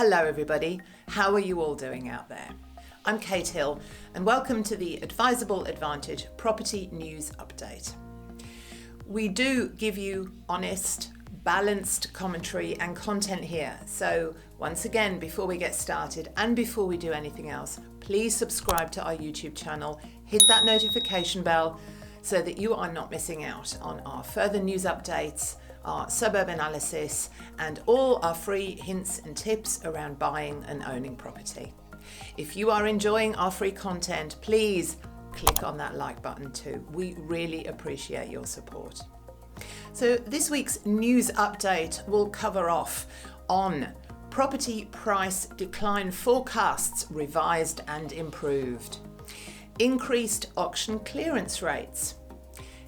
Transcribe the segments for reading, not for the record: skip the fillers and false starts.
Hello everybody, how are you all doing out there? I'm Kate Hill and welcome to the Adviseable Advantage Property News Update. We do give you honest, balanced commentary and content here. So once again, before we get started and before we do anything else, please subscribe to our YouTube channel, hit that notification bell so that you are not missing out on our further news updates, our suburb analysis, and all our free hints and tips around buying and owning property. If you are enjoying our free content, please click on that like button too. We really appreciate your support. So this week's news update will cover off on property price decline forecasts revised and improved, increased auction clearance rates,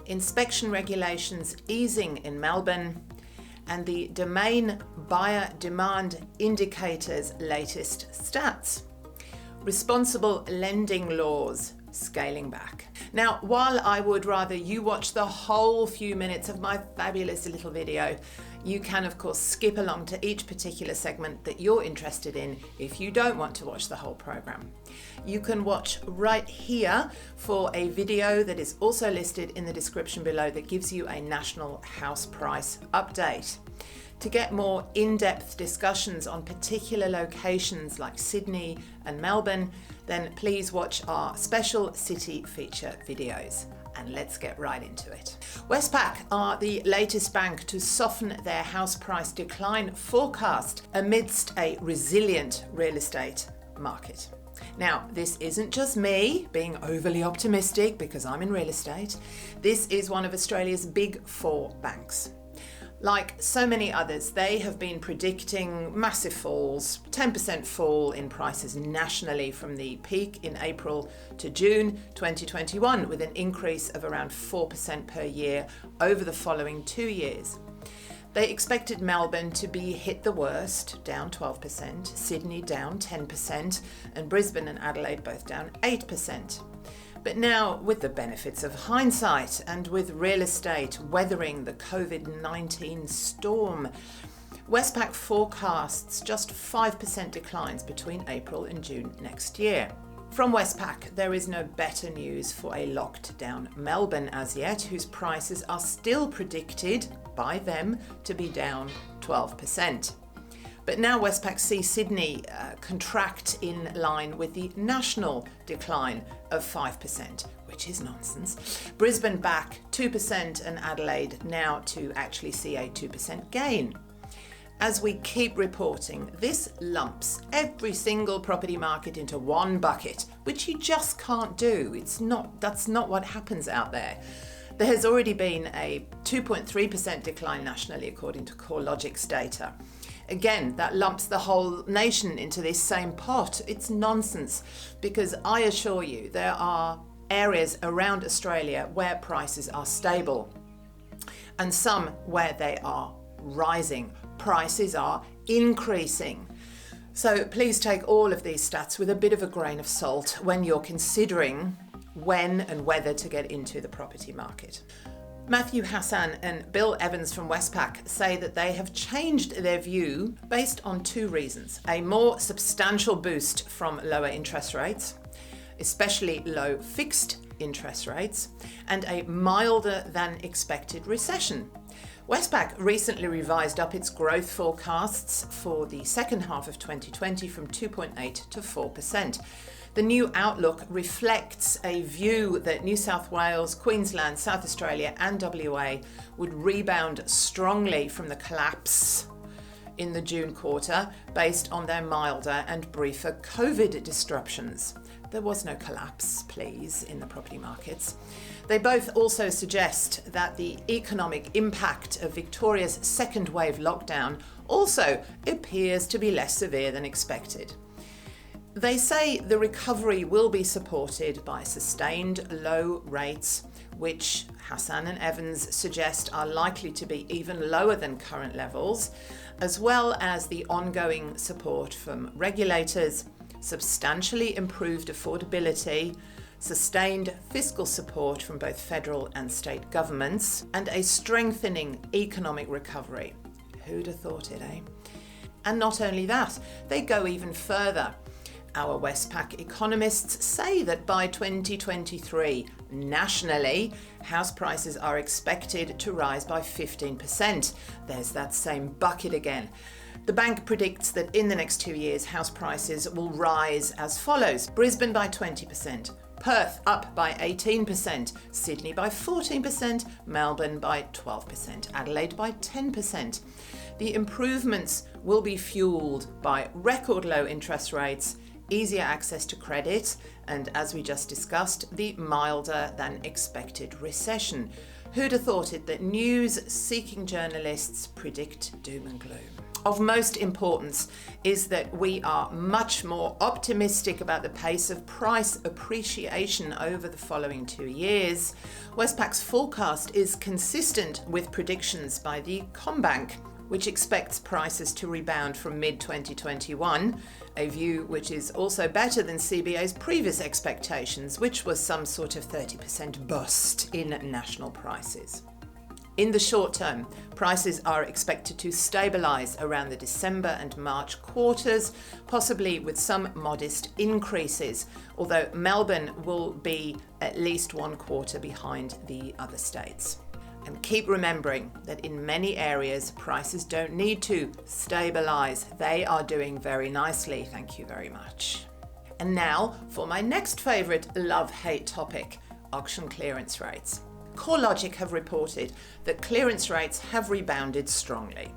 inspection regulations easing in Melbourne, and the Domain Buyer Demand Indicator's latest stats. Responsible lending laws scaling back. Now, while I would rather you watch the whole few minutes of my fabulous little video, you can of course skip along to each particular segment that you're interested in if you don't want to watch the whole program. You can watch right here for a video that is also listed in the description below that gives you a national house price update. To get more in-depth discussions on particular locations like Sydney and Melbourne, then please watch our special city feature videos. And let's get right into it. Westpac are the latest bank to soften their house price decline forecast amidst a resilient real estate market. Now, this isn't just me being overly optimistic because I'm in real estate. This is one of Australia's big four banks. Like so many others, they have been predicting massive falls, 10% fall in prices nationally from the peak in April to June 2021, with an increase of around 4% per year over the following 2 years. They expected Melbourne to be hit the worst, down 12%, Sydney down 10%, and Brisbane and Adelaide both down 8%. But now, with the benefits of hindsight and with real estate weathering the COVID-19 storm, Westpac forecasts just 5% declines between April and June next year. From Westpac, there is no better news for a locked down Melbourne as yet, whose prices are still predicted by them to be down 12%. But now Westpac sees Sydney contract in line with the national decline of 5%, which is nonsense. Brisbane back 2% and Adelaide now to actually see a 2% gain. As we keep reporting, this lumps every single property market into one bucket, which you just can't do. That's not what happens out there. There has already been a 2.3% decline nationally according to CoreLogic's data. Again, that lumps the whole nation into this same pot. It's nonsense, because I assure you there are areas around Australia where prices are stable and some where they are rising. Prices are increasing. So please take all of these stats with a bit of a grain of salt when you're considering when and whether to get into the property market. Matthew Hassan and Bill Evans from Westpac say that they have changed their view based on two reasons: a more substantial boost from lower interest rates, especially low fixed interest rates, and a milder than expected recession. Westpac recently revised up its growth forecasts for the second half of 2020 from 2.8 to 4%. The new outlook reflects a view that New South Wales, Queensland, South Australia and WA would rebound strongly from the collapse in the June quarter based on their milder and briefer COVID disruptions. There was no collapse, please, in the property markets. They both also suggest that the economic impact of Victoria's second wave lockdown also appears to be less severe than expected. They say the recovery will be supported by sustained low rates, which Hassan and Evans suggest are likely to be even lower than current levels, as well as the ongoing support from regulators, substantially improved affordability, sustained fiscal support from both federal and state governments, and a strengthening economic recovery. Who'd have thought it, eh? And not only that, they go even further. Our Westpac economists say that by 2023, nationally, house prices are expected to rise by 15%. There's that same bucket again. The bank predicts that in the next 2 years, house prices will rise as follows: Brisbane by 20%, Perth up by 18%, Sydney by 14%, Melbourne by 12%, Adelaide by 10%. The improvements will be fueled by record low interest rates, easier access to credit, and as we just discussed, the milder than expected recession. Who'd have thought it that news-seeking journalists predict doom and gloom? Of most importance is that we are much more optimistic about the pace of price appreciation over the following 2 years. Westpac's forecast is consistent with predictions by the CommBank, which expects prices to rebound from mid-2021, a view which is also better than CBA's previous expectations, which was some sort of 30% bust in national prices. In the short term, prices are expected to stabilise around the December and March quarters, possibly with some modest increases, although Melbourne will be at least 1 quarter behind the other states. And keep remembering that in many areas, prices don't need to stabilise. They are doing very nicely, thank you very much. And now for my next favourite love-hate topic, auction clearance rates. CoreLogic have reported that clearance rates have rebounded strongly,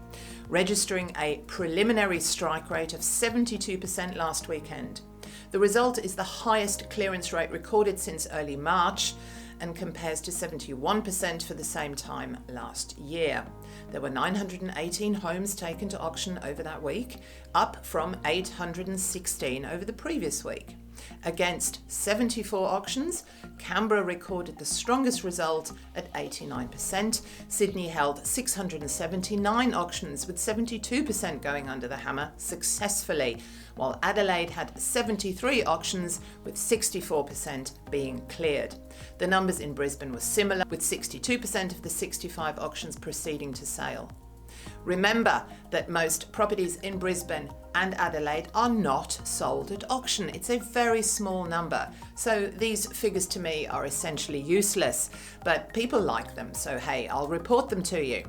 registering a preliminary strike rate of 72% last weekend. The result is the highest clearance rate recorded since early March and compares to 71% for the same time last year. There were 918 homes taken to auction over that week, up from 816 over the previous week. Against 74 auctions, Canberra recorded the strongest result at 89%. Sydney held 679 auctions, with 72% going under the hammer successfully, while Adelaide had 73 auctions, with 64% being cleared. The numbers in Brisbane were similar, with 62% of the 65 auctions proceeding to sale. Remember that most properties in Brisbane and Adelaide are not sold at auction. It's a very small number. So these figures to me are essentially useless, but people like them. So hey, I'll report them to you.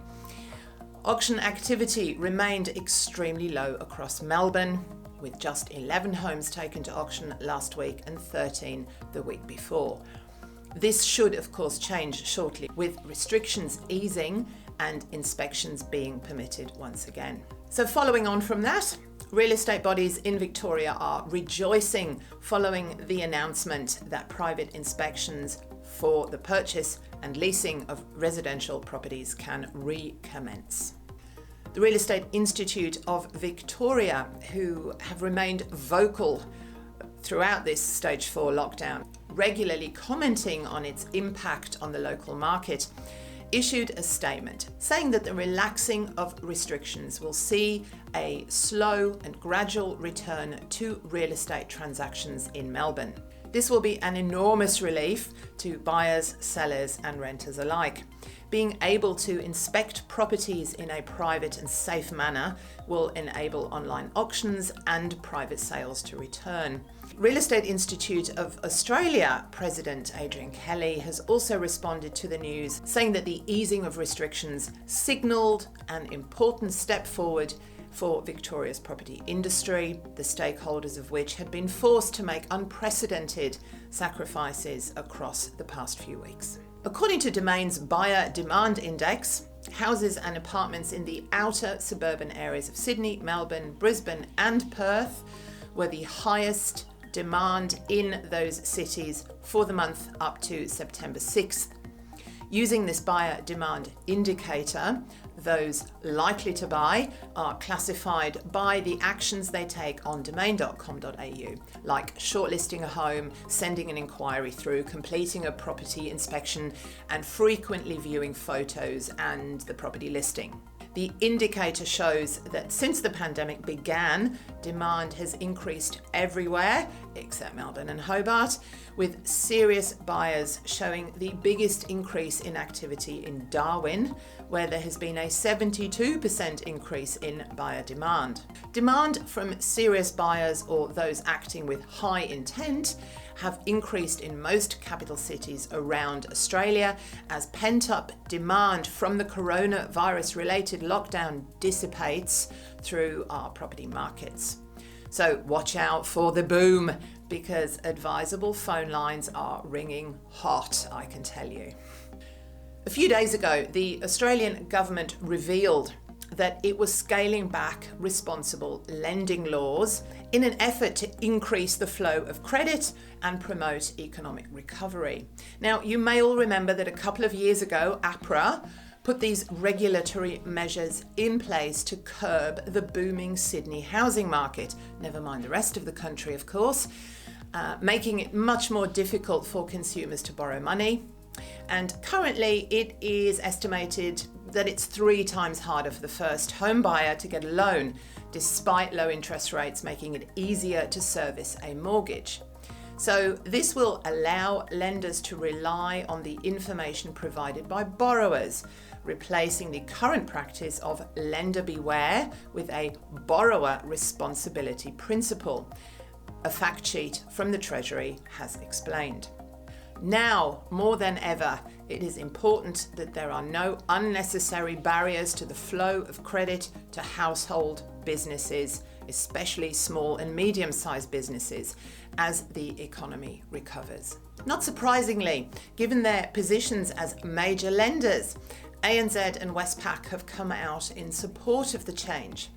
Auction activity remained extremely low across Melbourne, with just 11 homes taken to auction last week and 13 the week before. This should, of course, change shortly, with restrictions easing and inspections being permitted once again. So following on from that, real estate bodies in Victoria are rejoicing following the announcement that private inspections for the purchase and leasing of residential properties can recommence. The Real Estate Institute of Victoria, who have remained vocal throughout this stage 4 lockdown, regularly commenting on its impact on the local market, issued a statement saying that the relaxing of restrictions will see a slow and gradual return to real estate transactions in Melbourne. This will be an enormous relief to buyers, sellers, and renters alike. Being able to inspect properties in a private and safe manner will enable online auctions and private sales to return. Real Estate Institute of Australia President Adrian Kelly has also responded to the news, saying that the easing of restrictions signalled an important step forward for Victoria's property industry, the stakeholders of which had been forced to make unprecedented sacrifices across the past few weeks. According to Domain's Buyer Demand Index, houses and apartments in the outer suburban areas of Sydney, Melbourne, Brisbane and Perth were the highest demand in those cities for the month up to September 6th. Using this buyer demand indicator, those likely to buy are classified by the actions they take on domain.com.au, like shortlisting a home, sending an inquiry through, completing a property inspection, and frequently viewing photos and the property listing. The indicator shows that since the pandemic began, demand has increased everywhere except Melbourne and Hobart, with serious buyers showing the biggest increase in activity in Darwin, where there has been a 72% increase in buyer demand. Demand from serious buyers, or those acting with high intent, have increased in most capital cities around Australia as pent-up demand from the coronavirus-related lockdown dissipates through our property markets. So watch out for the boom, because Adviseable phone lines are ringing hot, I can tell you. A few days ago, the Australian government revealed that it was scaling back responsible lending laws in an effort to increase the flow of credit and promote economic recovery. Now, you may all remember that a couple of years ago, APRA put these regulatory measures in place to curb the booming Sydney housing market, never mind the rest of the country, of course, making it much more difficult for consumers to borrow money. And currently it is estimated that it's 3 times harder for the first home buyer to get a loan, despite low interest rates making it easier to service a mortgage. So this will allow lenders to rely on the information provided by borrowers, replacing the current practice of lender beware with a borrower responsibility principle. A fact sheet from the Treasury has explained. Now, more than ever, it is important that there are no unnecessary barriers to the flow of credit to household businesses, especially small and medium-sized businesses, as the economy recovers. Not surprisingly, given their positions as major lenders, ANZ and Westpac have come out in support of the change.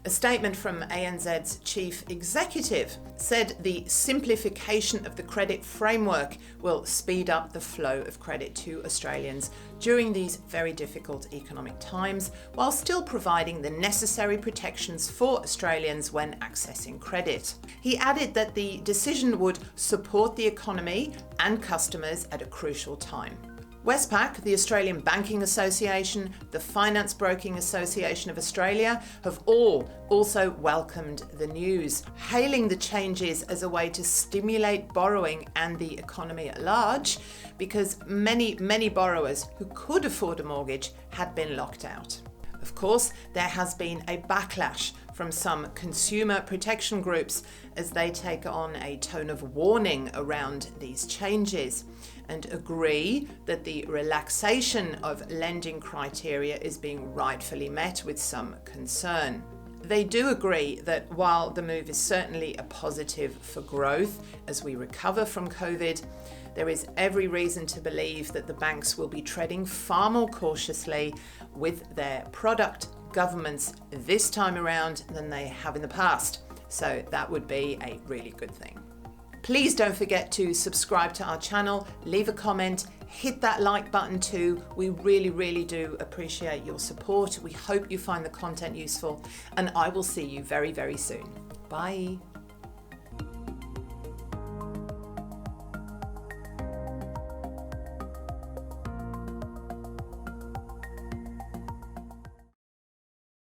A statement from ANZ's chief executive said the simplification of the credit framework will speed up the flow of credit to Australians during these very difficult economic times, while still providing the necessary protections for Australians when accessing credit. He added that the decision would support the economy and customers at a crucial time. Westpac, the Australian Banking Association, the Finance Broking Association of Australia have all also welcomed the news, hailing the changes as a way to stimulate borrowing and the economy at large, because many borrowers who could afford a mortgage had been locked out. Of course, there has been a backlash from some consumer protection groups as they take on a tone of warning around these changes and agree that the relaxation of lending criteria is being rightfully met with some concern. They do agree that while the move is certainly a positive for growth as we recover from COVID, there is every reason to believe that the banks will be treading far more cautiously with their product governments this time around than they have in the past. So that would be a really good thing. Please don't forget to subscribe to our channel, leave a comment, hit that like button too. We really do appreciate your support. We hope you find the content useful, and I will see you very soon. Bye.